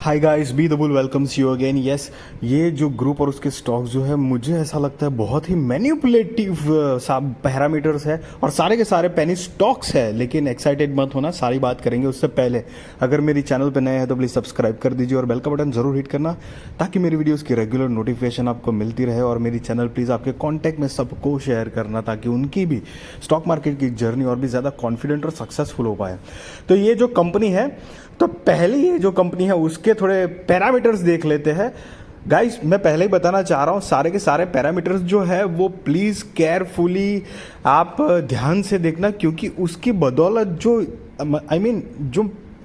Hi guys, be the bull welcomes you again. Yes, ये जो group और उसके स्टॉक्स जो है, मुझे ऐसा लगता है बहुत ही मैनिपुलेटिव पैरामीटर्स है और सारे के सारे पेनी स्टॉक्स है। लेकिन एक्साइटेड मत होना, सारी बात करेंगे उससे पहले अगर मेरी चैनल पे नए हैं तो प्लीज़ सब्सक्राइब कर दीजिए और बेल का बटन ज़रूर हिट करना ताकि मेरी वीडियोज़ की रेगुलर नोटिफिकेशन आपको मिलती रहे। और मेरी चैनल प्लीज़ आपके कॉन्टैक्ट में सबको शेयर करना ताकि उनकी भी स्टॉक मार्केट की जर्नी और भी ज़्यादा कॉन्फिडेंट और सक्सेसफुल हो पाए। तो ये जो कंपनी है, तो पहले ये जो कंपनी है उसके थोड़े पैरामीटर्स देख लेते हैं। गाइस, मैं पहले ही बताना चाह रहा हूँ, सारे के सारे पैरामीटर्स जो है वो प्लीज़ केयरफुली आप ध्यान से देखना, क्योंकि उसकी बदौलत जो जो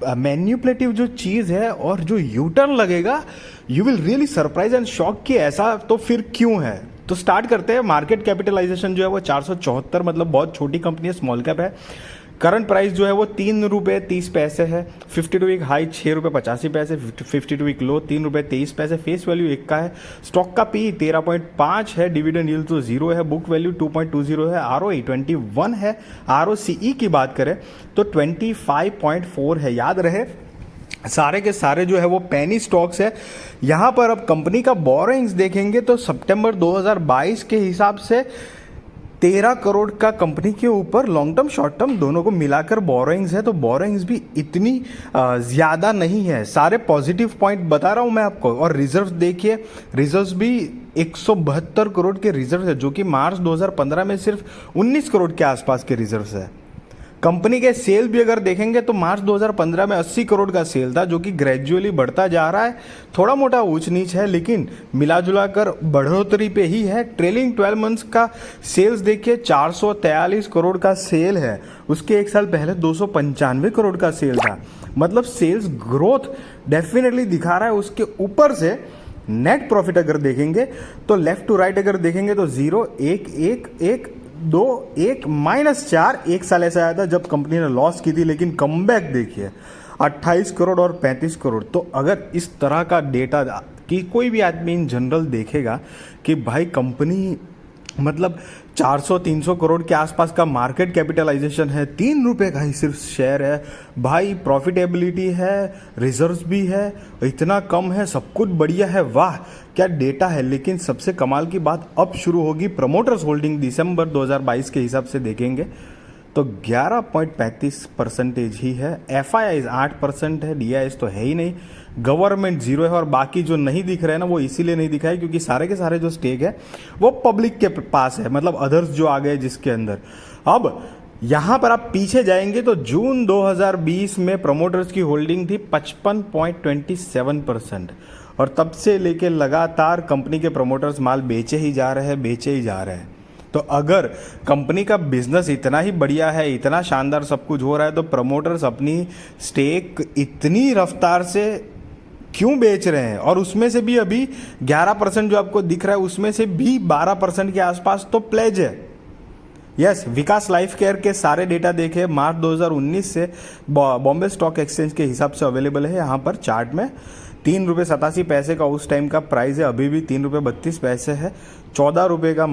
मैन्युपुलेटिव जो चीज़ है और जो यू टर्न लगेगा, you will really surprise and shock कि ऐसा तो फिर क्यों है। तो स्टार्ट करते हैं। मार्केट कैपिटलाइजेशन जो है वो 474, मतलब बहुत छोटी कंपनी है, स्मॉल कैप है। करंट प्राइस जो है वो ₹3.30 है। 52 week high ₹6.85, 52 week low ₹3.23। Face value 1 का है। स्टॉक का पी 13.5 है। डिविडेंड यील्ड तो 0 है। बुक वैल्यू 2.20 है। आरओई 21 है। आरओसीई की बात करें तो 25.4 है। याद रहे, सारे के सारे जो है वो पेनी स्टॉक्स है। यहां पर अब कंपनी का बोरोइंग्स देखेंगे तो सितंबर 2022 के हिसाब से 13 करोड़ का कंपनी के ऊपर लॉन्ग टर्म शॉर्ट टर्म दोनों को मिलाकर बोरोइंग्स है। तो बोरोइंग्स भी इतनी ज़्यादा नहीं है। सारे पॉजिटिव पॉइंट बता रहा हूँ मैं आपको। और रिजर्व देखिए, रिजर्व्स भी 172 करोड़ के रिजर्व है, जो कि मार्च 2015 में सिर्फ 19 करोड़ के आसपास के रिजर्व्स है। कंपनी के सेल भी अगर देखेंगे तो मार्च 2015 में 80 करोड़ का सेल था, जो कि ग्रेजुअली बढ़ता जा रहा है। थोड़ा मोटा ऊंच नीच है, लेकिन मिला जुला कर बढ़ोतरी पे ही है। ट्रेलिंग 12 मंथ्स का सेल्स देखिए, 443 करोड़ का सेल है। उसके एक साल पहले 295 करोड़ का सेल था। मतलब सेल्स ग्रोथ डेफिनेटली दिखा रहा है। उसके ऊपर से नेट प्रॉफिट अगर देखेंगे तो लेफ्ट टू राइट अगर देखेंगे तो 0, 1, 1, 1, 2, 1, -4। एक साल ऐसा आया था जब कंपनी ने लॉस की थी, लेकिन कमबैक देखिए 28 करोड़ और 35 करोड़। तो अगर इस तरह का डेटा कि कोई भी आदमी इन जनरल देखेगा कि भाई कंपनी मतलब 400-300 करोड़ के आसपास का मार्केट कैपिटलाइजेशन है, ₹3 का ही सिर्फ शेयर है भाई, प्रॉफिटेबिलिटी है, रिजर्व्स भी है, इतना कम है, सब कुछ बढ़िया है, वाह क्या डेटा है। लेकिन सबसे कमाल की बात अब शुरू होगी। प्रमोटर्स होल्डिंग दिसंबर 2022 के हिसाब से देखेंगे तो 11.35% ही है। FIIs 8% है। DIS तो है ही नहीं। गवर्नमेंट 0 है। और बाकी जो नहीं दिख रहे हैं ना, वो इसीलिए नहीं दिखा है क्योंकि सारे के सारे जो स्टेक है वो पब्लिक के पास है, मतलब अदर्स जो आ गए जिसके अंदर। अब यहां पर आप पीछे जाएंगे तो जून 2020 में प्रमोटर्स की होल्डिंग थी 55.27%। और तब से लेके लगातार कंपनी के प्रमोटर्स माल बेचे ही जा रहे हैं। तो अगर कंपनी का बिजनेस इतना ही बढ़िया है, इतना शानदार सब कुछ हो रहा है, तो प्रमोटर्स अपनी स्टेक इतनी रफ्तार से क्यों बेच रहे हैं? और उसमें से भी अभी 11% जो आपको दिख रहा है, उसमें से भी 12% के आसपास तो प्लेज है। यस, विकास लाइफ केयर के सारे डेटा देखे मार्च 2019 से बॉम्बे स्टॉक एक्सचेंज के हिसाब से अवेलेबल है। यहाँ पर चार्ट में ₹3.87 का उस टाइम का प्राइस है, अभी भी ₹3.32 है। ₹14 का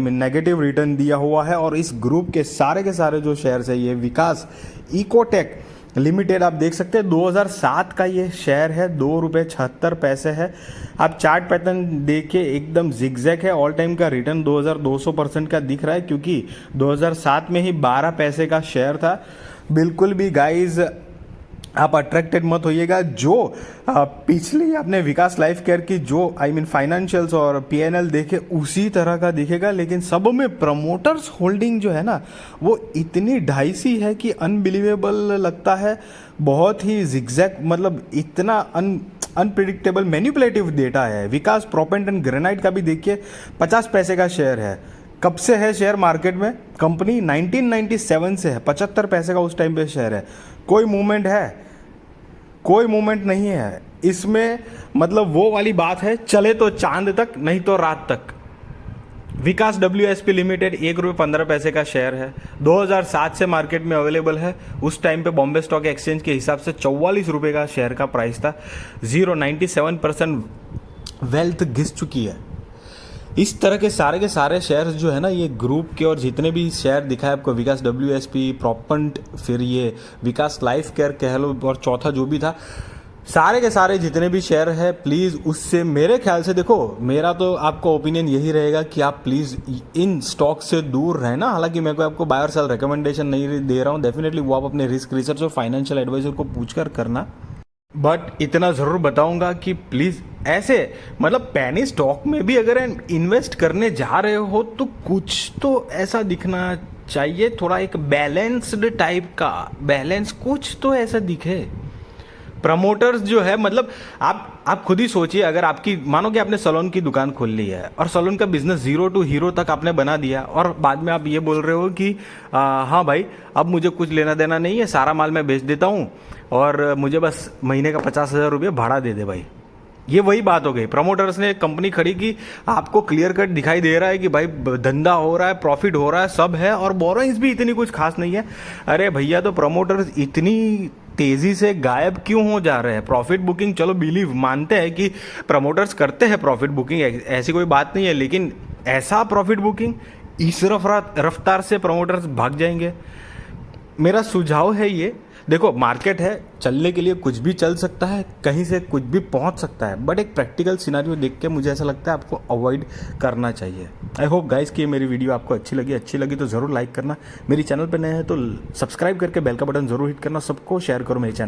नेगेटिव रिटर्न दिया हुआ है। और इस ग्रुप के सारे जो शेयर्स है, ये विकास इकोटेक लिमिटेड आप देख सकते हैं 2007 का ये शेयर है, ₹2.76 है। आप चार्ट पैटर्न देखिए, एकदम जिगजैग है। ऑल टाइम का रिटर्न 2200% का दिख रहा है, क्योंकि 2007 में ही 12 पैसे का शेयर था। बिल्कुल भी गाइज आप अट्रैक्टेड मत होइएगा। जो पिछली आपने विकास लाइफ केयर की जो फाइनेंशियल्स और PNL देखे, उसी तरह का दिखेगा। लेकिन सब में प्रमोटर्स होल्डिंग जो है ना, वो इतनी ढाईसी है कि अनबिलीवेबल लगता है। बहुत ही जिगजैग, मतलब इतना अनप्रिडिक्टेबल मैनिपुलेटिव डेटा है। विकास प्रोपेंट एंड ग्रेनाइट का भी देखिए 50 पैसे का शेयर है। कब से है शेयर मार्केट में? कंपनी 1997 से है। 75 पैसे का उस टाइम पे शेयर है। कोई मूवमेंट है? कोई मूवमेंट नहीं है इसमें। मतलब वो वाली बात है, चले तो चांद तक, नहीं तो रात तक। विकास WSP लिमिटेड ₹1.15 का शेयर है। 2007 से मार्केट में अवेलेबल है। उस टाइम पे बॉम्बे स्टॉक एक्सचेंज के हिसाब से ₹44 का शेयर का प्राइस था। 0.97% वेल्थ घिस चुकी है। इस तरह के सारे शेयर्स जो है ना, ये ग्रुप के, और जितने भी शेयर दिखाए आपको, विकास WSP, प्रॉपंट, फिर ये विकास लाइफ केयर कह लो, और चौथा जो भी था, सारे के सारे जितने भी शेयर है प्लीज़ उससे मेरे ख्याल से देखो, मेरा तो आपका ओपिनियन यही रहेगा कि आप प्लीज़ इन स्टॉक से दूर रहना। हालांकि मैं कोई आपको बाय और सेल रिकमेंडेशन नहीं दे रहा हूँ, डेफिनेटली वो आप अपने रिस्क रिसर्च और फाइनेंशियल एडवाइजर को पूछकर करना। बट इतना ज़रूर बताऊंगा कि प्लीज़ ऐसे मतलब पैनी स्टॉक में भी अगर इन्वेस्ट करने जा रहे हो तो कुछ तो ऐसा दिखना चाहिए, थोड़ा एक बैलेंस्ड टाइप का बैलेंस कुछ तो ऐसा दिखे। प्रमोटर्स जो है मतलब आप खुद ही सोचिए, अगर आपकी मानो कि आपने सैलून की दुकान खोल ली है और सैलून का बिजनेस जीरो टू हीरो तक आपने बना दिया और बाद में आप ये बोल रहे हो कि हाँ भाई अब मुझे कुछ लेना देना नहीं है, सारा माल मैं बेच देता हूँ और मुझे बस महीने का 50,000 रुपये भाड़ा दे दे भाई। ये वही बात हो गई, प्रमोटर्स ने कंपनी खड़ी की, आपको क्लियर कट दिखाई दे रहा है कि भाई धंधा हो रहा है, प्रॉफिट हो रहा है, सब है और बोरोइंग्स भी इतनी कुछ खास नहीं है। अरे भैया तो प्रमोटर्स इतनी तेजी से गायब क्यों हो जा रहे हैं? प्रॉफिट बुकिंग चलो बिलीव मानते हैं कि प्रमोटर्स करते हैं प्रॉफिट बुकिंग, ऐसी कोई बात नहीं है, लेकिन ऐसा प्रॉफिट बुकिंग इस रफ्तार से प्रमोटर्स भाग जाएंगे। मेरा सुझाव है ये, देखो मार्केट है, चलने के लिए कुछ भी चल सकता है, कहीं से कुछ भी पहुंच सकता है, बट एक प्रैक्टिकल सिनारियो देख के मुझे ऐसा लगता है आपको अवॉइड करना चाहिए। आई होप गाइस कि मेरी वीडियो आपको अच्छी लगी तो ज़रूर लाइक करना, मेरी चैनल पर नए हैं तो सब्सक्राइब करके बेल का बटन ज़रूर हिट करना, सबको शेयर करो मेरे चैनल।